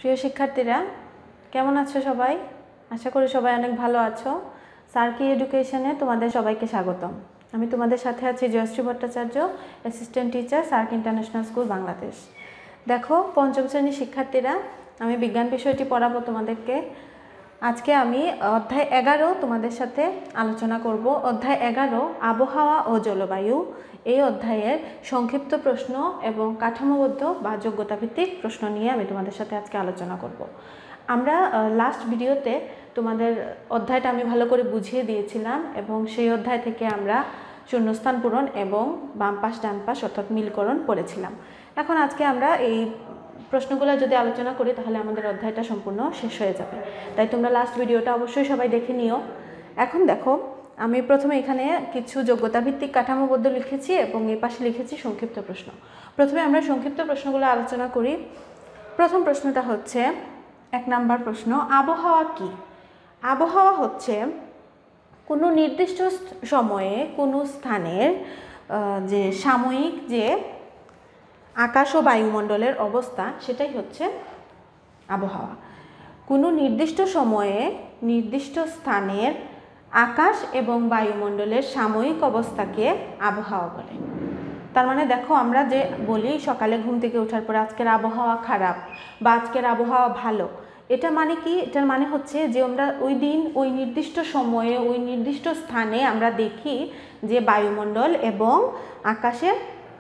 প্রিয় শিক্ষার্থীরা কেমন আছো সবাই? আশা করি সবাই অনেক ভালো আছো। SAARC এডুকেশনে তোমাদের সবাইকে স্বাগতম। আমি তোমাদের সাথে আছি Jayashree Bhattacharya, assistant teacher, SAARC international school Bangladesh. দেখো, পঞ্চম শ্রেণীর শিক্ষার্থীরা, আমি বিজ্ঞান বিষয়টি পড়াবো তোমাদেরকে। আজকে আমি অধ্যায় 11 তোমাদের সাথে আলোচনা করব। অধ্যায় 11 আবহাওয়া ও জলবায়ু। এই অধ্যায়ের সংক্ষিপ্ত প্রশ্ন এবং কাঠামোবদ্ধ বা যোগ্যতাভিত্তিক প্রশ্ন নিয়ে আমি তোমাদের সাথে আজকে আলোচনা করব। আমরা লাস্ট ভিডিওতে তোমাদের অধ্যায়টা আমি ভালো করে বুঝিয়ে দিয়েছিলাম এবং সেই অধ্যায় থেকে আমরা শূন্যস্থান পূরণ এবং বাম পাশ ডান পাশ অর্থাৎ মিলকরণ পড়েছিলাম। এখন আজকে আমরা এই প্রশ্নগুলো যদি আলোচনা করি তাহলে আমাদের অধ্যায়টা সম্পূর্ণ শেষ হয়ে যাবে। তাই তোমরা লাস্ট ভিডিওটা অবশ্যই সবাই দেখে নিও। এখন দেখো, আমি প্রথমে এখানে কিছু যোগ্যতাভিত্তিক কাঠামোবদ্ধ লিখেছি এবং এই পাশে লিখেছি সংক্ষিপ্ত প্রশ্ন। প্রথমে আমরা সংক্ষিপ্ত প্রশ্নগুলো আলোচনা করি। প্রথম প্রশ্নটা হচ্ছে 1 নাম্বার প্রশ্ন, আবহাওয়া কি? আবহাওয়া হচ্ছে কোনো নির্দিষ্ট সময়ে কোনো স্থানের যে সাময়িক যে আকাশ ও বায়ুমণ্ডলের অবস্থা, সেটাই হচ্ছে আবহাওয়া। কোনো নির্দিষ্ট সময়ে নির্দিষ্ট স্থানের আকাশ এবং বায়ুমণ্ডলের সাময়িক অবস্থাকে আবহাওয়া বলে। তার মানে দেখো, আমরা যে বলি সকালে ঘুম থেকে ওঠার পর আজকের আবহাওয়া খারাপ বা আজকের আবহাওয়া ভালো, এটা মানে কি? এটার মানে হচ্ছে যে আমরা ওই দিন ওই নির্দিষ্ট সময়ে ওই নির্দিষ্ট স্থানে আমরা দেখি যে বায়ুমণ্ডল এবং আকাশের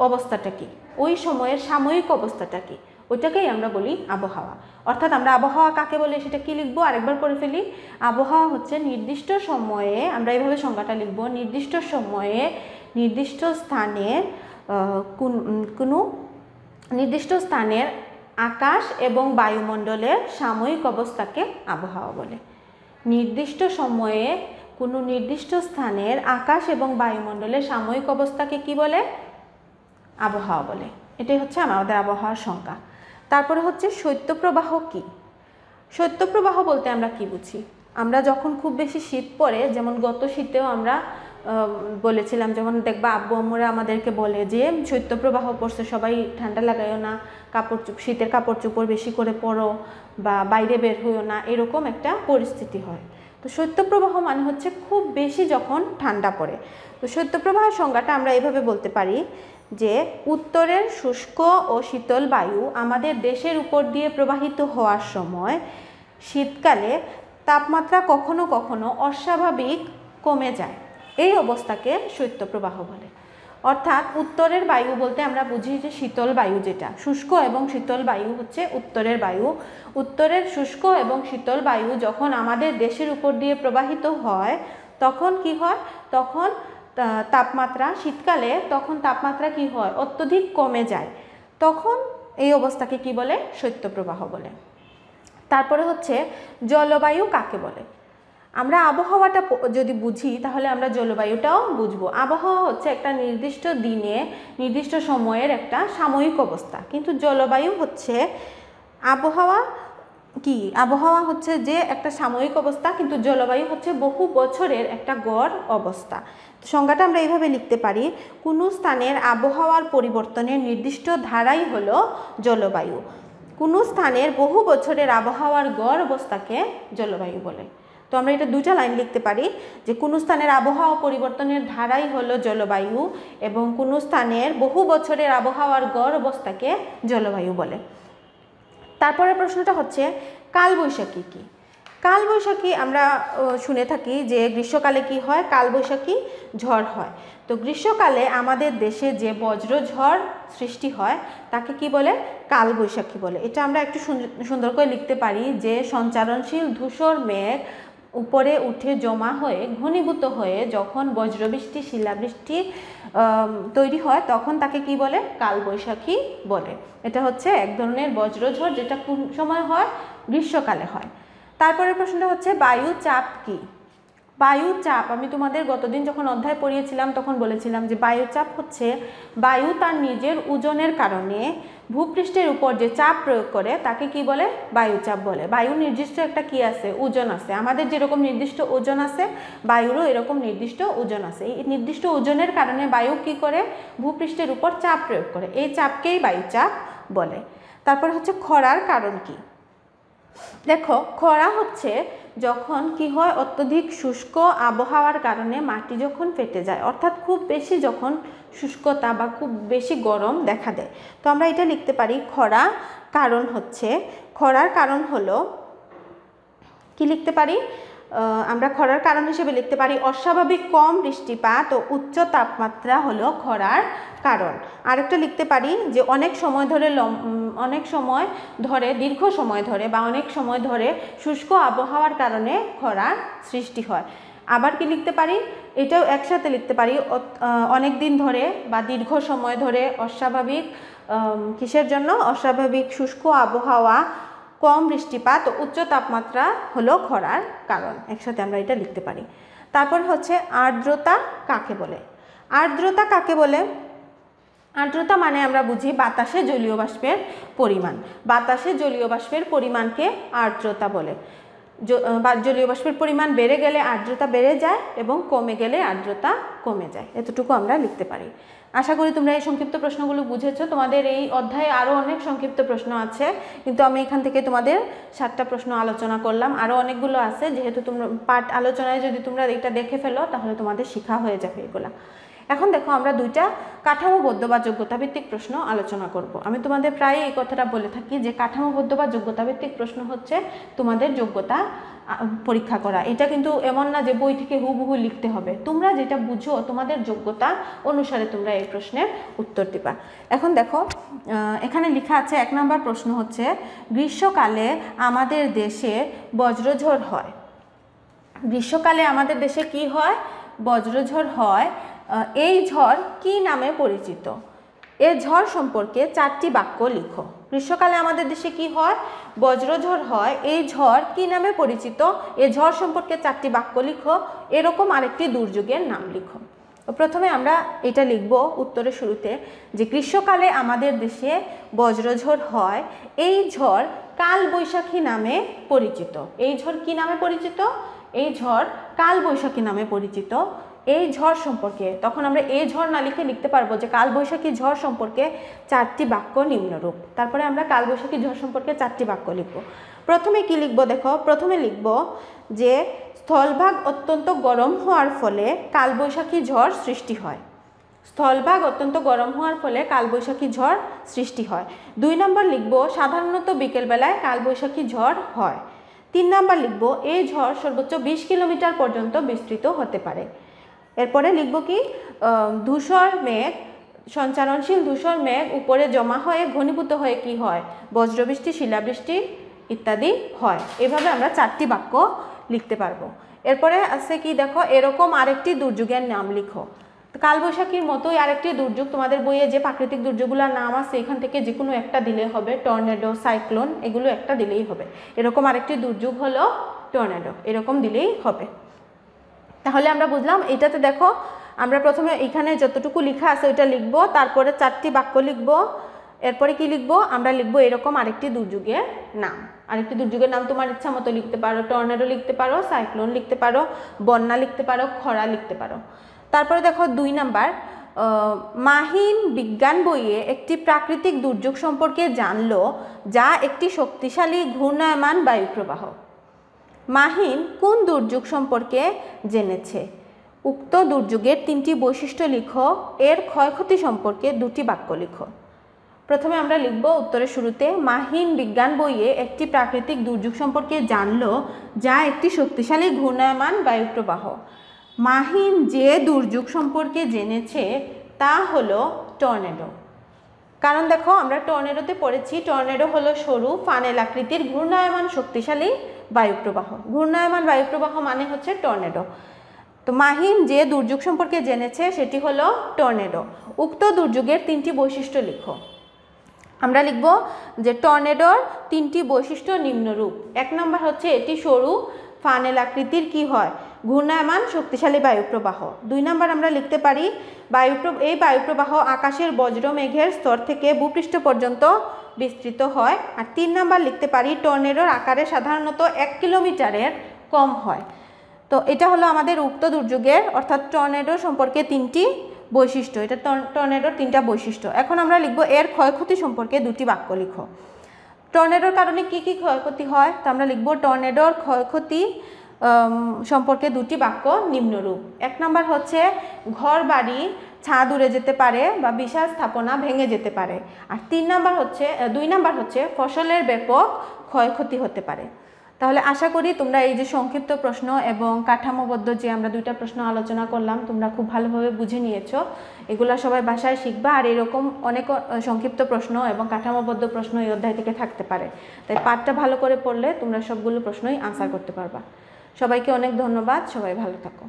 অবস্থাটা কি, ওই সময়ের সাময়িক অবস্থাটা কি, ওইটাকেই আমরা বলি আবহাওয়া। অর্থাৎ আমরা আবহাওয়া কাকে বলে সেটা কি লিখবো, আরেকবার পড়ে ফেলি। আবহাওয়া হচ্ছে নির্দিষ্ট সময়ে, আমরা এইভাবে সংজ্ঞাটা লিখবো, নির্দিষ্ট সময়ে নির্দিষ্ট স্থানের কোনো নির্দিষ্ট স্থানের আকাশ এবং বায়ুমণ্ডলের সাময়িক অবস্থাকে আবহাওয়া বলে। নির্দিষ্ট সময়ে কোনো নির্দিষ্ট স্থানের আকাশ এবং বায়ুমণ্ডলের সাময়িক অবস্থাকে কি বলে? আবহাওয়া বলে। এটাই হচ্ছে আমাদের আবহাওয়ার সংজ্ঞা। তারপরে হচ্ছে শৈত্যপ্রবাহ কি? শৈত্যপ্রবাহ বলতে আমরা কি বুঝি? আমরা যখন খুব বেশি শীত পড়ে, যেমন গত শীতেও আমরা বলেছিলাম, যেমন দেখবা আব্বু আম্মুরা আমাদেরকে বলে যে শৈত্যপ্রবাহ পড়ছে, সবাই ঠান্ডা লাগাইও না, শীতের কাপড় চোপড় বেশি করে পরো বা বাইরে বের হইও না, এরকম একটা পরিস্থিতি হয়। তো শৈত্যপ্রবাহ মানে হচ্ছে খুব বেশি যখন ঠান্ডা পড়ে। তো শৈত্যপ্রবাহের সংজ্ঞাটা আমরা এইভাবে বলতে পারি যে উত্তরের শুষ্ক ও শীতল বায়ু আমাদের দেশের উপর দিয়ে প্রবাহিত হওয়ার সময় শীতকালে তাপমাত্রা কখনো কখনো অস্বাভাবিক কমে যায়, এই অবস্থাকে শৈত্যপ্রবাহ বলে। অর্থাৎ উত্তরের বায়ু বলতে আমরা বুঝি যে শীতল বায়ু, যেটা শুষ্ক এবং শীতল বায়ু হচ্ছে উত্তরের বায়ু। উত্তরের শুষ্ক এবং শীতল বায়ু যখন আমাদের দেশের উপর দিয়ে প্রবাহিত হয় তখন কি হয়? তখন তাপমাত্রা শীতকালে তখন তাপমাত্রা কি হয়? অত্যধিক কমে যায়। তখন এই অবস্থাকে কি বলে? শৈত্যপ্রবাহ বলে। তারপরে হচ্ছে জলবায়ু কাকে বলে? আমরা আবহাওয়াটা যদি বুঝি তাহলে আমরা জলবায়ুটাও বুঝবো। আবহাওয়া হচ্ছে একটা নির্দিষ্ট দিনে নির্দিষ্ট সময়ের একটা সাময়িক অবস্থা, কিন্তু জলবায়ু হচ্ছে আবহাওয়া কি? আবহাওয়া হচ্ছে যে একটা সাময়িক অবস্থা, কিন্তু জলবায়ু হচ্ছে বহু বছরের একটা গড় অবস্থা। সংজ্ঞাটা আমরা এইভাবে লিখতে পারি, কোনো স্থানের আবহাওয়ার পরিবর্তনের নির্দিষ্ট ধারাই হলো জলবায়ু। কোনো স্থানের বহু বছরের আবহাওয়ার গড় অবস্থাকে জলবায়ু বলে। তো আমরা এটা দুটা লাইন লিখতে পারি যে কোনো স্থানের আবহাওয়া পরিবর্তনের ধারাই হলো জলবায়ু এবং কোনো স্থানের বহু বছরের আবহাওয়ার গড় অবস্থাকে জলবায়ু বলে। তারপরের প্রশ্নটা হচ্ছে কালবৈশাখী কি? কালবৈশাখী আমরা শুনে থাকি যে গ্রীষ্মকালে কি হয়? কালবৈশাখী ঝড় হয়। তো গ্রীষ্মকালে আমাদের দেশে যে বজ্রঝড় সৃষ্টি হয় তাকে কি বলে? কালবৈশাখী বলে। এটা আমরা একটু সুন্দর করে লিখতে পারি যে সঞ্চারণশীল ধূসর মেঘ উপরে উঠে জমা হয়ে ঘনীভূত হয়ে যখন বজ্রবৃষ্টি শিলাবৃষ্টি তৈরি হয় তখন তাকে কি বলে? কালবৈশাখী বলে। এটা হচ্ছে এক ধরনের বজ্রঝড়, যেটা কোন সময় হয়? গ্রীষ্মকালে হয়। তারপরের প্রশ্নটা হচ্ছে বায়ু চাপ কি? বায়ু চাপ আমি তোমাদের গতদিন যখন অধ্যায় পড়িয়েছিলাম তখন বলেছিলাম যে বায়ু চাপ হচ্ছে বায়ু তার নিজের ওজনের কারণে ভূপৃষ্ঠের উপর যে চাপ প্রয়োগ করে তাকে কি বলে? বায়ুচাপ বলে। বায়ুর নির্দিষ্ট একটা কি আছে? ওজন আছে। আমাদের যেরকম নির্দিষ্ট ওজন আছে, বায়ুরও এরকম নির্দিষ্ট ওজন আছে। এই নির্দিষ্ট ওজনের কারণে বায়ু কি করে? ভূপৃষ্ঠের উপর চাপ প্রয়োগ করে। এই চাপকেই বায়ুচাপ বলে। তারপর হচ্ছে খরার কারণ কি? দেখো খরা হচ্ছে যখন কি হয়, অত্যধিক শুষ্ক আবহাওয়ার কারণে মাটি যখন ফেটে যায়, অর্থাৎ খুব বেশি যখন শুষ্কতা বা খুব বেশি গরম দেখা দেয়। তো আমরা এটা লিখতে পারি খরা কারণ হচ্ছে, খরার কারণ হলো কি লিখতে পারি, আমরা খরার কারণ হিসেবে লিখতে পারি অস্বাভাবিক কম বৃষ্টিপাত ও উচ্চ তাপমাত্রা হলো খরার কারণ। আরেকটা লিখতে পারি যে অনেক সময় ধরে দীর্ঘ সময় ধরে বা অনেক সময় ধরে শুষ্ক আবহাওয়ার কারণে খরার সৃষ্টি হয়। আবার কি লিখতে পারি, এটাও একসাথে লিখতে পারি, অনেক দিন ধরে বা দীর্ঘ সময় ধরে অস্বাভাবিক কিসের জন্য, অস্বাভাবিক শুষ্ক আবহাওয়া, কম বৃষ্টিপাত ও উচ্চ তাপমাত্রা হলো খরার কারণ। একসাথে আমরা এটা লিখতে পারি। তারপর হচ্ছে আর্দ্রতা কাকে বলে। আর্দ্রতা কাকে বলে, আর্দ্রতা মানে আমরা বুঝি বাতাসে জলীয় বাষ্পের পরিমাণ। বাতাসে জলীয় বাষ্পের পরিমাণকে আর্দ্রতা বলে। জলীয় বাষ্পের পরিমাণ বেড়ে গেলে আর্দ্রতা বেড়ে যায় এবং কমে গেলে আর্দ্রতা কমে যায়। এতটুকু আমরা লিখতে পারি। আশা করি তোমরা এই সংক্ষিপ্ত প্রশ্নগুলো বুঝেছো। তোমাদের এই অধ্যায়ে আরও অনেক সংক্ষিপ্ত প্রশ্ন আছে, কিন্তু আমি এখান থেকে তোমাদের 7টা প্রশ্ন আলোচনা করলাম। আরও অনেকগুলো আছে, যেহেতু তোমরা পাঠ আলোচনায় যদি তোমরা এটা দেখে ফেলো তাহলে তোমাদের শেখা হয়ে যাবে এগুলা। এখন দেখো আমরা 2টা কাঠামোবদ্ধ বা যোগ্যতাভিত্তিক প্রশ্ন আলোচনা করব। আমি তোমাদের প্রায় এই কথাটা বলে থাকি যে কাঠামোবদ্ধ বা যোগ্যতাভিত্তিক প্রশ্ন হচ্ছে তোমাদের যোগ্যতা পরীক্ষা করা। এটা কিন্তু এমন না যে বই থেকে হুবহু লিখতে হবে, তোমরা যেটা বুঝো তোমাদের যোগ্যতা অনুসারে তোমরা এই প্রশ্নের উত্তর দিবা। এখন দেখো এখানে লেখা আছে 1 নম্বর প্রশ্ন হচ্ছে গ্রীষ্মকালে আমাদের দেশে বজ্রঝড় হয়। গ্রীষ্মকালে আমাদের দেশে কি হয়, বজ্রঝড় হয়। এই ঝড় কি নামে পরিচিত? এই ঝড় সম্পর্কে 4টি বাক্য লিখো। গ্রীষ্মকালে আমাদের দেশে কি হয়, বজ্রঝড় হয়, এই ঝড় কি নামে পরিচিত? এই ঝড় সম্পর্কে 4টি বাক্য লিখো। এরকম আরেকটি দুর্যোগের নাম লিখো। প্রথমে আমরা এটা লিখব উত্তরের শুরুতে যে গ্রীষ্মকালে আমাদের দেশে বজ্রঝড় হয়, এই ঝড় কালবৈশাখী নামে পরিচিত। এই ঝড় কি নামে পরিচিত? এই ঝড় কালবৈশাখী নামে পরিচিত। এই ঝড় সম্পর্কে, তখন আমরা এই ঝড় না লিখে লিখতে পারবো যে কালবৈশাখী ঝড় সম্পর্কে 4টি বাক্য নিম্নরূপ। তারপরে আমরা কালবৈশাখী ঝড় সম্পর্কে 4টি বাক্য লিখব। প্রথমে কি লিখব দেখো, প্রথমে লিখব যে স্থলভাগ অত্যন্ত গরম হওয়ার ফলে কালবৈশাখী ঝড় সৃষ্টি হয়। স্থলভাগ অত্যন্ত গরম হওয়ার ফলে কালবৈশাখী ঝড় সৃষ্টি হয়। 2 নম্বর লিখব সাধারণত বিকেলবেলায় কালবৈশাখী ঝড় হয়। 3 নম্বর লিখব এই ঝড় সর্বোচ্চ 20 কিলোমিটার পর্যন্ত বিস্তৃত হতে পারে। এরপরে লিখব কি, ধূসর মেঘ, সঞ্চারণশীল ধূসর মেঘ উপরে জমা হয়ে ঘনীভূত হয়ে কি হয়, বজ্রবৃষ্টি, শিলাবৃষ্টি ইত্যাদি হয়। এভাবে আমরা 4টি বাক্য লিখতে পারবো। এরপরে আছে কি দেখো, এরকম আরেকটি দুর্যোগের নাম লিখো। কালবৈশাখীর মতোই আরেকটি দুর্যোগ, তোমাদের বইয়ে যে প্রাকৃতিক দুর্যোগগুলোর নাম আছে এখান থেকে যে কোনো একটা দিলে হবে, টর্নেডো, সাইক্লোন, এগুলো একটা দিলেই হবে। এরকম আরেকটি দুর্যোগ হলো টর্নেডো, এরকম দিলেই হবে। তাহলে আমরা বুঝলাম। এটাতে দেখো আমরা প্রথমে এখানে যতটুকু লেখা আছে ওইটা লিখব, তারপরে 4টি বাক্য লিখব। এরপরে কি লিখব, আমরা লিখব এরকম আরেকটি দুর্যোগের নাম। আরেকটি দুর্যোগের নাম তোমার ইচ্ছা মতো লিখতে পারো, টর্নেডো লিখতে পারো, সাইক্লোন লিখতে পারো, বন্যা লিখতে পারো, খরা লিখতে পারো। তারপরে দেখো 2 নাম্বার, মাহিন বিজ্ঞান বইয়ে একটি প্রাকৃতিক দুর্যোগ সম্পর্কে জানলো যা একটি শক্তিশালী ঘূর্ণায়মান বায়ুপ্রবাহ। মাহিন কোন দুর্যোগ সম্পর্কে জেনেছে? উক্ত দুর্যোগের 3টি বৈশিষ্ট্য লিখো। এর ক্ষয়ক্ষতি সম্পর্কে 2টি বাক্য লিখো। প্রথমে আমরা লিখব উত্তরের শুরুতে মাহিন বিজ্ঞান বইয়ে একটি প্রাকৃতিক দুর্যোগ সম্পর্কে জানলো যা একটি শক্তিশালী ঘূর্ণায়মান বায়ুপ্রবাহ। মাহিন যে দুর্যোগ সম্পর্কে জেনেছে তা হলো টর্নেডো। কারণ দেখো আমরা টর্নেডোতে পড়েছি, টর্নেডো হলো সরু ফানেল আকৃতির ঘূর্ণায়মান শক্তিশালী বায়ুপ্রবাহ। ঘূর্ণায়মান বায়ুপ্রবাহ মানে হচ্ছে টর্নেডো। তো মাহিন যে দুর্যোগ সম্পর্কে জেনেছে সেটি হলো টর্নেডো। উক্ত দুর্যোগের 3টি বৈশিষ্ট্য লিখো। আমরা লিখব যে টর্নেডোর 3টি বৈশিষ্ট্য নিম্নরূপ। 1 নম্বর হচ্ছে এটি সরু ফানেল আকৃতির কি হয়, ঘূর্ণায়মান শক্তিশালী বায়ুপ্রবাহ। 2 নম্বর আমরা লিখতে পারি এই বায়ুপ্রবাহ আকাশের বজ্র মেঘের স্তর থেকে ভূপৃষ্ঠ পর্যন্ত বিস্তৃত হয়। আর 3 নম্বর লিখতে পারি টর্নেডোর আকারে সাধারণত 1 কিলোমিটারের কম হয়। তো এটা হলো আমাদের উক্ত দুর্যোগের অর্থাৎ টর্নেডো সম্পর্কে 3টি বৈশিষ্ট্য। এটা টর্নেডোর 3টা বৈশিষ্ট্য। এখন আমরা লিখব এর ক্ষয়ক্ষতি সম্পর্কে 2টি বাক্য লিখো। টর্নেডোর কারণে কি কি ক্ষয়ক্ষতি হয়, তো আমরা লিখব টর্নেডোর ক্ষয়ক্ষতি সম্পর্কে দুটি বাক্য নিম্নরূপ। 1 নাম্বার হচ্ছে ঘর বাড়ি ছাদ উড়ে যেতে পারে বা বিশাল স্থাপনা ভেঙে যেতে পারে। আর 2 নাম্বার হচ্ছে ফসলের ব্যাপক ক্ষয়ক্ষতি হতে পারে। তাহলে আশা করি তোমরা এই যে সংক্ষিপ্ত প্রশ্ন এবং কাঠামোবদ্ধ যে আমরা 2টা প্রশ্ন আলোচনা করলাম তোমরা খুব ভালোভাবে বুঝে নিয়েছো। এগুলা সবাই বাসায় শিখবা। আর এরকম অনেক সংক্ষিপ্ত প্রশ্ন এবং কাঠামোবদ্ধ প্রশ্ন এই অধ্যায় থেকে থাকতে পারে, তাই পাঠটা ভালো করে পড়লে তোমরা সবগুলো প্রশ্নই আনসার করতে পারবা। সবাইকে অনেক ধন্যবাদ, সবাই ভালো থাকো।